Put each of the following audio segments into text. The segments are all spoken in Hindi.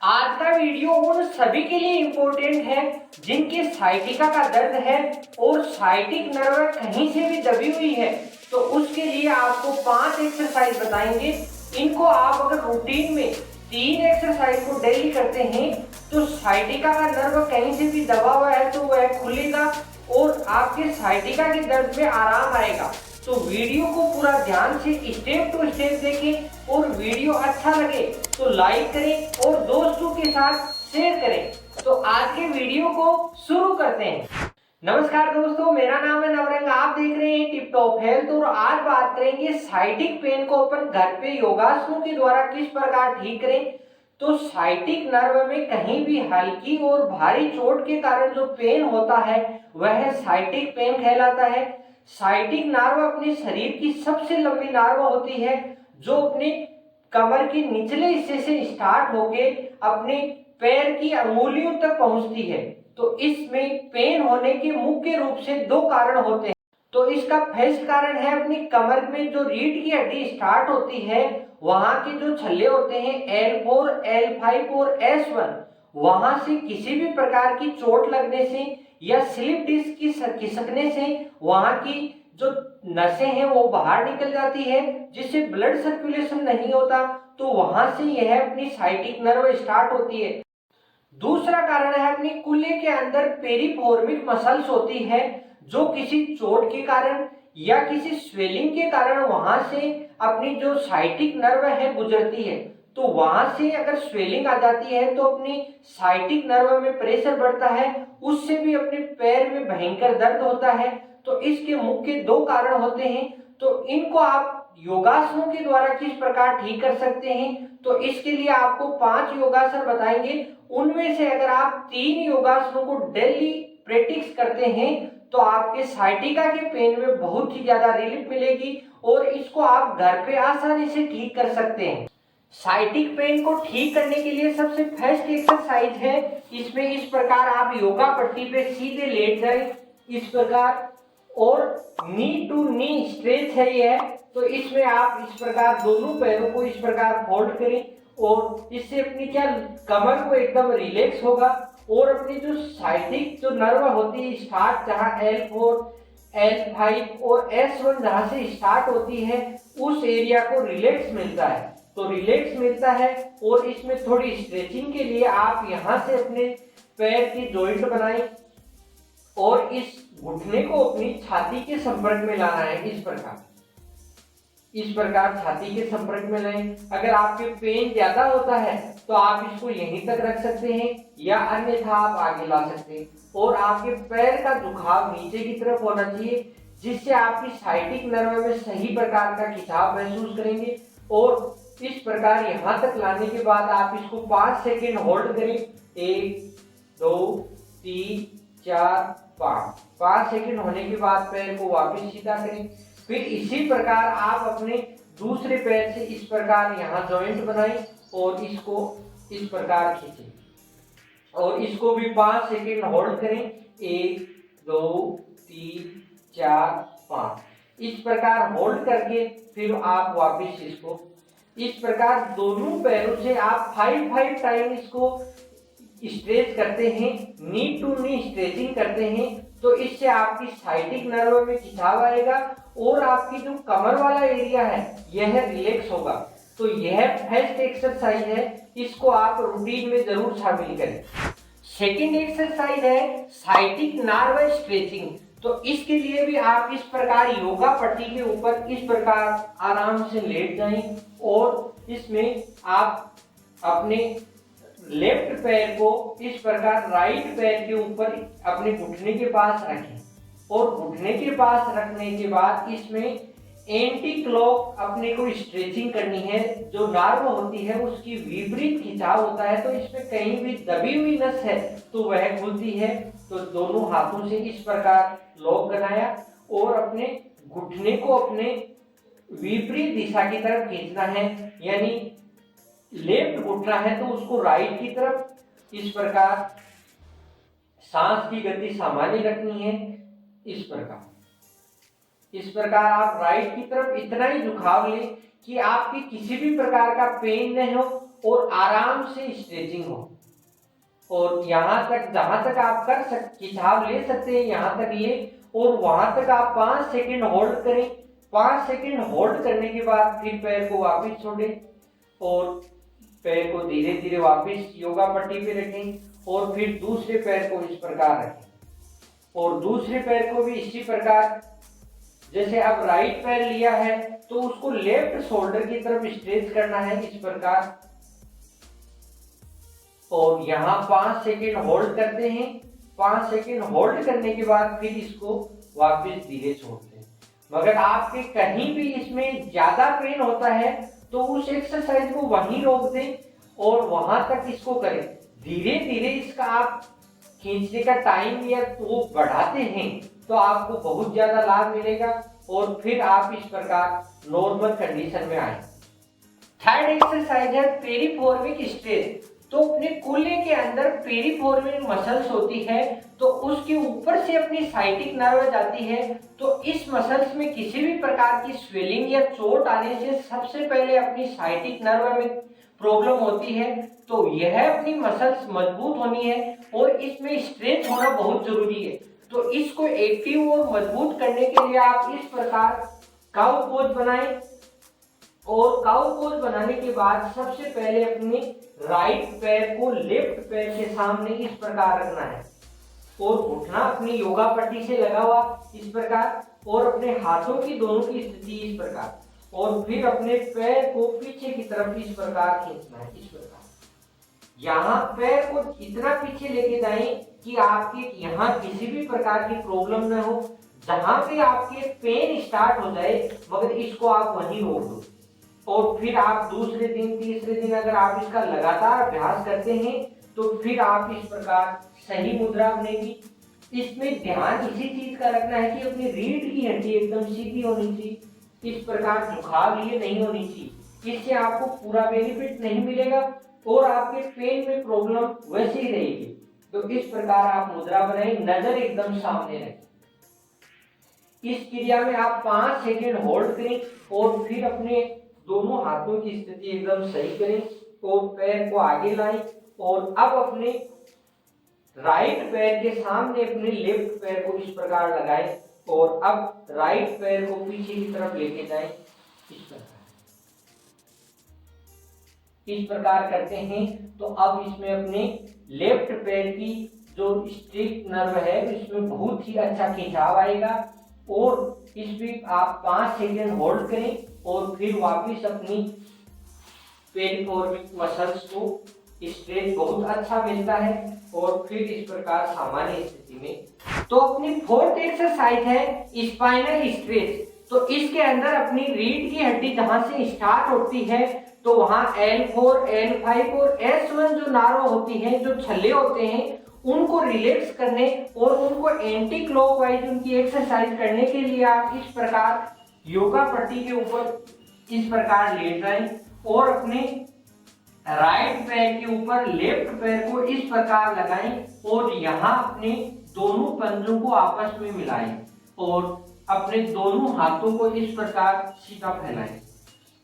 आज का वीडियो उन सभी के लिए इम्पोर्टेंट है जिनके साइटिका का दर्द है और साइटिक नर्व कहीं से भी दबी हुई है। तो उसके लिए आपको 5 एक्सरसाइज बताएंगे। इनको आप अगर रूटीन में 3 एक्सरसाइज को डेली करते हैं तो साइटिका का नर्व कहीं से भी दबा हुआ है तो वह खुलेगा और आपके साइटिका के दर्द में आराम आएगा। तो वीडियो को पूरा ध्यान से स्टेप टू स्टेप देखें और वीडियो अच्छा लगे तो लाइक करें और दोस्तों के साथ शेयर करें। तो आज के वीडियो को शुरू करते हैं। नमस्कार दोस्तों, मेरा नाम है नवरंग, आप देख रहे हैं टिप टॉप हेल्थ। और आज बात करेंगे साइटिक पेन को अपन घर पे योगासनों के द्वारा किस प्रकार ठीक करें। तो साइटिक नर्व में कहीं भी हल्की और भारी चोट के कारण जो पेन होता है वह साइटिक पेन कहलाता है। साइटिक नर्व अपने शरीर की सबसे लंबी नर्व होती है जो अपने कमर के निचले हिस्से से स्टार्ट होके अपने पैर की अंगुलियों तक पहुंचती है। तो इसमें पेन होने के मुख्य रूप से 2 कारण होते हैं। तो इसका फर्स्ट कारण है अपनी कमर में जो रीढ़ की हड्डी स्टार्ट होती है वहां के जो छल्ले होते हैं L4, L5 और S1, वहां से किसी भी प्रकार की चोट लगने से या स्लिप डिस्क की खिसकने से वहां की जो नसें हैं वो बाहर निकल जाती है जिससे ब्लड सर्कुलेशन नहीं होता। तो वहां से यह अपनी साइटिक नर्व स्टार्ट होती है। दूसरा कारण है अपनी कुल्ले के अंदर पेरिफॉर्मिक मसल्स होती है जो किसी चोट के कारण या किसी स्वेलिंग के कारण वहां से अपनी जो साइटिक नर्व है गुजरती है। तो वहां से अगर स्वेलिंग आ जाती है तो अपनी साइटिक नर्व में प्रेशर बढ़ता है, उससे भी अपने पैर में भयंकर दर्द होता है। तो इसके मुख्य 2 कारण होते हैं। तो इनको आप योगासनों के द्वारा किस प्रकार ठीक कर सकते हैं। तो इसके लिए आपको 5 योगासन बताएंगे। उनमें से अगर आप 3 योगासनों को डेली प्रैक्टिस करते हैं तो आपके साइटिका के पेन में बहुत ही ज्यादा रिलीफ मिलेगी और इसको आप घर पे आसानी से ठीक कर सकते हैं। साइटिक पेन को ठीक करने के लिए सबसे फर्स्ट एक्सरसाइज है, इसमें इस प्रकार आप योगा पट्टी पे सीधे लेट जाए इस प्रकार, और नी टू नी स्ट्रेच है यह। तो इसमें आप इस प्रकार दोनों पैरों को इस प्रकार फोल्ड करें और इससे अपनी कमर को एकदम रिलैक्स होगा और अपनी जो साइटिक जो नर्व होती है स्टार्ट जहां L4, L5 और S1 जहां से स्टार्ट होती है उस एरिया को रिलैक्स मिलता है। तो रिलैक्स मिलता है और इसमें थोड़ी स्ट्रेचिंग के लिए आप यहां से अपने पैर की जॉइंट बनाएं और इस घुटने को अपनी छाती के संपर्क में लाना है। इस प्रकार छाती के संपर्क में लाएं। अगर आपके पेन ज्यादा होता है तो आप इसको यहीं तक रख सकते हैं या अन्यथा आप आगे ला सकते हैं। और आपके पैर का झुकाव नीचे की तरफ होना चाहिए जिससे आपकी साइटिक नर्व में सही प्रकार का खिंचाव महसूस करेंगे। और इस प्रकार यहां तक लाने के बाद आप इसको 5 सेकेंड होल्ड करें। 1, 2, 3, 4, 5 सेकेंड होने के बाद पैर को वापस सीधा करें। फिर इसी प्रकार आप अपने दूसरे पैर से इस प्रकार यहाँ जॉइंट बनाएं और इसको इस प्रकार खींचें और इसको भी 5 सेकेंड होल्ड करें। 1, 2, 3, 4, 5 इस प्रकार होल्ड करके फिर आप वापस इसको इस प्रकार दोनों पैरों से आप 5 टाइम इसको स्ट्रेच करते हैं, नी टू नी स्ट्रेचिंग करते हैं। तो इससे आपकी साइटिक नर्व में खिंचाव आएगा और आपकी जो कमर वाला एरिया है यह रिलैक्स होगा। तो यह फर्स्ट एक्सरसाइज है, इसको आप रूटीन में जरूर शामिल करें। सेकंड एक्सरसाइज है साइटिक नर्व स्ट्रेचिंग। तो इसके लिए भी आप इस प्रकार योगा पट्टी के ऊपर इस प्रकार आराम से लेट जाएं और इसमें आप अपने लेफ्ट पैर को इस प्रकार राइट पैर के ऊपर अपने घुटने के पास रखें और घुटने के पास रखने के बाद इसमें एंटी क्लॉक अपने को स्ट्रेचिंग करनी है। जो नर्व होती है उसकी विपरीत खिंचाव होता है तो इसमें कहीं भी दबी हुई नस है तो वह खुलती है। तो दोनों हाथों से इस प्रकार लॉक बनाया और अपने घुटने को अपने विपरीत दिशा की तरफ खींचना है, यानी लेफ्ट घुटना है तो उसको राइट की तरफ इस प्रकार सांस की गति सामान्य रखनी है। इस प्रकार आप राइट की तरफ इतना ही झुकाव लें कि आपकी किसी भी प्रकार का पेन न हो और आराम से स्ट्रेचिंग हो। और यहाँ तक जहां तक आप खिंचाव ले सकते हैं यहाँ तक ले, और वहां तक आप 5 सेकेंड होल्ड करें। 5 सेकेंड होल्ड करने के बाद फिर पैर को वापस छोड़ें और पैर को धीरे धीरे वापस योगा पट्टी पे रखें और फिर दूसरे पैर को इस प्रकार रखें और दूसरे पैर को भी इसी प्रकार। जैसे अब राइट पैर लिया है तो उसको लेफ्ट शोल्डर की तरफ स्ट्रेच करना है इस प्रकार, और यहाँ 5 सेकेंड होल्ड करते हैं। 5 सेकेंड होल्ड करने के बाद फिर इसको वापस धीरे छोड़ते हैं। मगर आपके कहीं भी इसमें ज्यादा पेन होता है तो उस एक्सरसाइज को वहीं रोक दें और वहां तक इसको करें। धीरे धीरे इसका आप खींचने का टाइम या तो बढ़ाते हैं तो आपको बहुत ज्यादा लाभ मिलेगा और फिर आप इस प्रकार नॉर्मल कंडीशन में आए। थर्ड एक्सरसाइज है पेरिफॉर्मिक स्ट्रेच। तो अपने कूल्हे के अंदर पेरिफॉर्मिक मसल्स होती है तो उसके ऊपर से अपनी साइटिक नर्व जाती है। तो इस मसल्स में किसी भी प्रकार की स्वेलिंग या चोट आने से सबसे पहले अपनी साइटिक नर्व में प्रॉब्लम होती है। तो यह अपनी मसल्स मजबूत होनी है और इसमें स्ट्रेच होना बहुत जरूरी है। तो इसको एक्टिव और मजबूत करने के लिए आप इस प्रकार काउ पोज बनाएं और काउ पोज बनाने के बाद सबसे पहले अपने राइट पैर को लेफ्ट पैर के सामने इस प्रकार रखना है और घुटना अपनी योगा पट्टी से लगा हुआ इस प्रकार और अपने हाथों की दोनों की स्थिति इस प्रकार, और फिर अपने पैर को पीछे की तरफ इस प्रकार खींचना है इस प्रकार। यहाँ पैर को इतना पीछे लेके जाएं कि आपके यहाँ किसी भी प्रकार की प्रॉब्लम न हो। जहां पे आपके पेन स्टार्ट हो जाए मगर इसको आप वहीं रोक दो। और फिर आप दूसरे दिन तीसरे दिन अगर आप इसका लगातार अभ्यास करते हैं तो फिर आप इस प्रकार सही मुद्रा बनेगी। इसमें ध्यान इसी चीज का रखना है कि अपनी रीढ़ की हड्डी एकदम सीधी होनी चाहिए, इस प्रकार झुकाव लिए नहीं होनी चाहिए। इससे आपको पूरा बेनिफिट नहीं मिलेगा और आपके पेन में प्रॉब्लम वैसे ही रहेगी। तो इस प्रकार आप मुद्रा बनाएं, नजर एकदम सामने रखें। इस क्रिया में आप 5 सेकेंड होल्ड करें और फिर अपने दोनों हाथों की स्थिति एकदम सही करें और पैर को आगे लाएं और अब अपने राइट पैर के सामने अपने लेफ्ट पैर को इस प्रकार लगाएं और अब राइट पैर को पीछे की तरफ लेके जाएं इस प्रकार करते हैं। तो अब इसमें अपने लेफ्ट पैर की जो स्ट्रिक नर्व है इसमें बहुत ही अच्छा खिंचाव आएगा और इसमें आप 5 सेकेंड होल्ड करें और फिर वापस अपनी पेरिफॉर्मिक मसल्स को स्ट्रेच बहुत अच्छा मिलता है और फिर इस प्रकार सामान्य स्थिति में। तो अपनी फोर्थ एक्सरसाइज है स्पाइनल स्ट्रेच। तो इसके अंदर अपनी रीढ़ की हड्डी जहां से स्टार्ट होती है तो वहां L4, L5 और S1 जो नार्व होती है, जो छल्ले होते हैं, उनको रिलैक्स करने और उनको एंटी क्लॉकवाइज उनकी एक्सरसाइज करने के लिए आप इस प्रकार योगा पट्टी के ऊपर इस प्रकार लेट जाएं और अपने राइट पैर के ऊपर लेफ्ट पैर को इस प्रकार लगाएं और यहाँ अपने दोनों पंजों को आपस में मिलाएं और अपने दोनों हाथों को इस प्रकार सीधा फैलाएं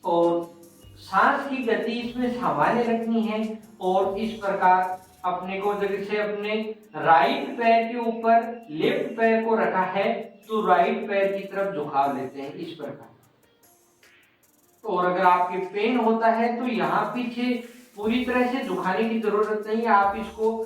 और सांस की गति इसमें सामान्य रखनी है और इस प्रकार अपने को जैसे अपने राइट पैर के ऊपर लेफ्ट पैर को रखा है तो राइट पैर की तरफ झुकाव लेते हैं इस प्रकार। और अगर आपके पेन होता है तो यहाँ पीछे पूरी तरह से झुकाने की जरूरत नहीं है, आप इसको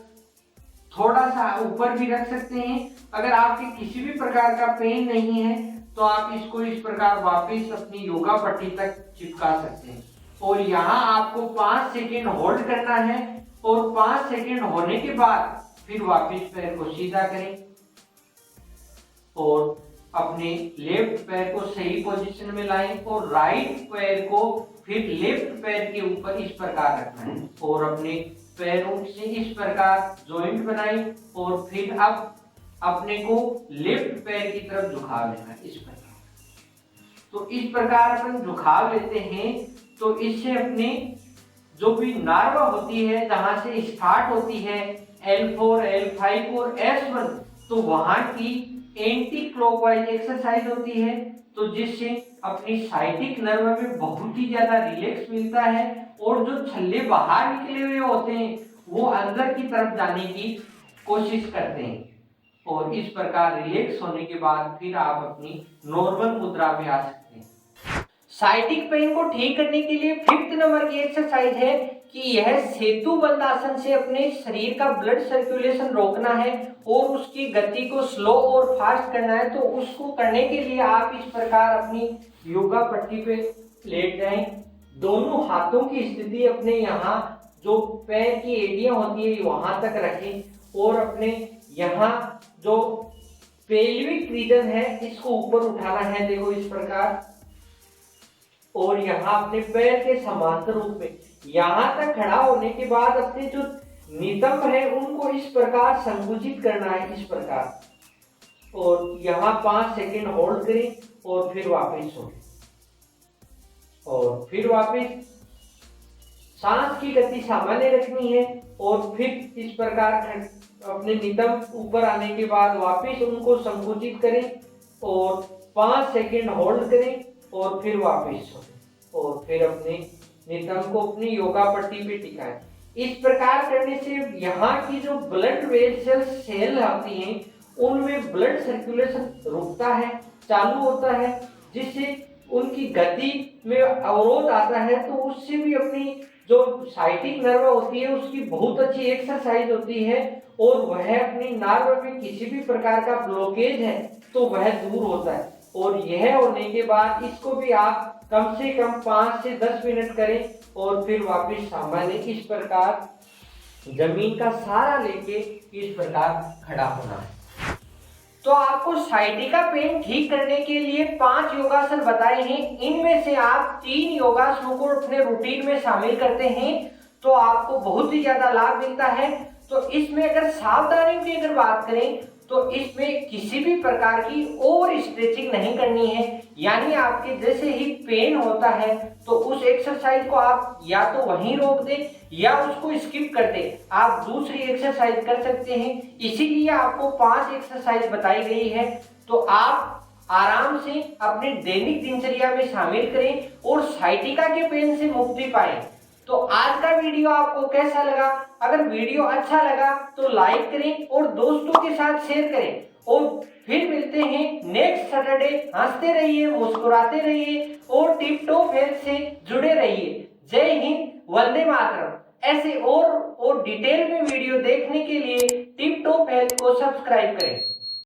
थोड़ा सा ऊपर भी रख सकते हैं। अगर आपके किसी भी प्रकार का पेन नहीं है तो आप इसको इस प्रकार वापस अपनी योगा पट्टी तक चिपका सकते हैं और यहाँ आपको 5 सेकेंड होल्ड करना है और 5 सेकेंड होने के बाद फिर वापस पैर को सीधा करें और अपने लेफ्ट पैर को सही पोजीशन में लाएं और राइट पैर को फिर लेफ्ट पैर के ऊपर इस प्रकार रखना है और अपने पैरों से इस प्रकार जॉइंट बनाएं और फिर अब अपने को लेफ्ट पैर की तरफ झुकाव लेना इस प्रकार। तो इस प्रकार अपन झुकाव लेते हैं तो इससे अपने जो भी नार्व होती है जहां से स्टार्ट होती है L4, L5 और S1 तो वहां की एंटी क्लॉकवाइज एक्सरसाइज होती है तो जिससे अपनी साइटिक नर्व में बहुत ही ज्यादा रिलैक्स मिलता है और जो छल्ले बाहर निकले हुए होते हैं वो अंदर की तरफ जाने की कोशिश करते हैं। और इस प्रकार रिलैक्स होने के बाद फिर आप अपनी नॉर्मल मुद्रा में आ सकते हैं। साइटिक पेन को ठीक करने के लिए 5th नंबर की एक्सरसाइज है कि यह सेतु बंद आसन से अपने शरीर का ब्लड सर्कुलेशन रोकना है और उसकी गति को स्लो और फास्ट करना है। तो उसको करने के लिए आप इस प्रकार अपनी योगा पट्टी पे लेट जाएं, दोनों हाथों की स्थिति अपने यहाँ जो पैर की एड़ियां होती है वहां तक रखें और अपने यहाँ जो पेल्विक रीजन है इसको ऊपर उठाना है, देखो इस प्रकार। और यहाँ अपने पैर के समांतर रूप में यहाँ तक खड़ा होने के बाद अपने जो नितंब है उनको इस प्रकार संकुचित करना है, इस प्रकार। और यहाँ 5 सेकंड होल्ड करें और फिर वापस छोड़ें और फिर वापस सांस की गति सामान्य रखनी है। और फिर इस प्रकार अपने नितंब ऊपर आने के बाद वापस उनको संकुचित करें और 5 सेकंड होल्ड करें और फिर वापस छोड़ें और फिर अपने नितंब को अपनी योगा पट्टी पे टिकाएं। इस प्रकार करने से यहाँ की जो ब्लड वेसल सेल आती हैं उनमें ब्लड सर्कुलेशन रुकता है, चालू होता है, जिससे उनकी गति में अवरोध आता है। तो उससे भी अपनी जो साइटिक नर्व होती है उसकी बहुत अच्छी एक्सरसाइज होती है और वह अपनी नर्व में किसी भी प्रकार का ब्लॉकेज है तो वह दूर होता है। और यह होने के बाद इसको भी आप कम से कम 5 से 10 मिनट करें और फिर वापस सामान्य इस प्रकार जमीन का सहारा लेके इस प्रकार खड़ा होना है। तो आपको साइटिका पेन ठीक करने के लिए 5 योगासन बताए हैं। इनमें से आप 3 योगासनों को अपने रूटीन में शामिल करते हैं तो आपको बहुत ही ज्यादा लाभ मिलता है। तो इसमें अगर सावधानियों की अगर बात करें तो इसमें किसी भी प्रकार की ओवर स्ट्रेचिंग नहीं करनी है, यानी आपके जैसे ही पेन होता है तो उस एक्सरसाइज को आप या तो वहीं रोक दें या उसको स्किप कर दें, आप दूसरी एक्सरसाइज कर सकते हैं। इसीलिए आपको 5 एक्सरसाइज बताई गई है। तो आप आराम से अपने दैनिक दिनचर्या में शामिल करें और साइटिका के पेन से मुक्ति पाएं। तो आज का वीडियो आपको कैसा लगा? अगर वीडियो अच्छा लगा तो लाइक करें और दोस्तों के साथ शेयर करें। और फिर मिलते हैं नेक्स्ट सैटरडे। हंसते रहिए, मुस्कुराते रहिए और टिप टॉप हेल्थ से जुड़े रहिए। जय हिंद, वंदे मातरम। ऐसे और डिटेल में वीडियो देखने के लिए टिप टॉप हेल्थ को सब्सक्राइब करें।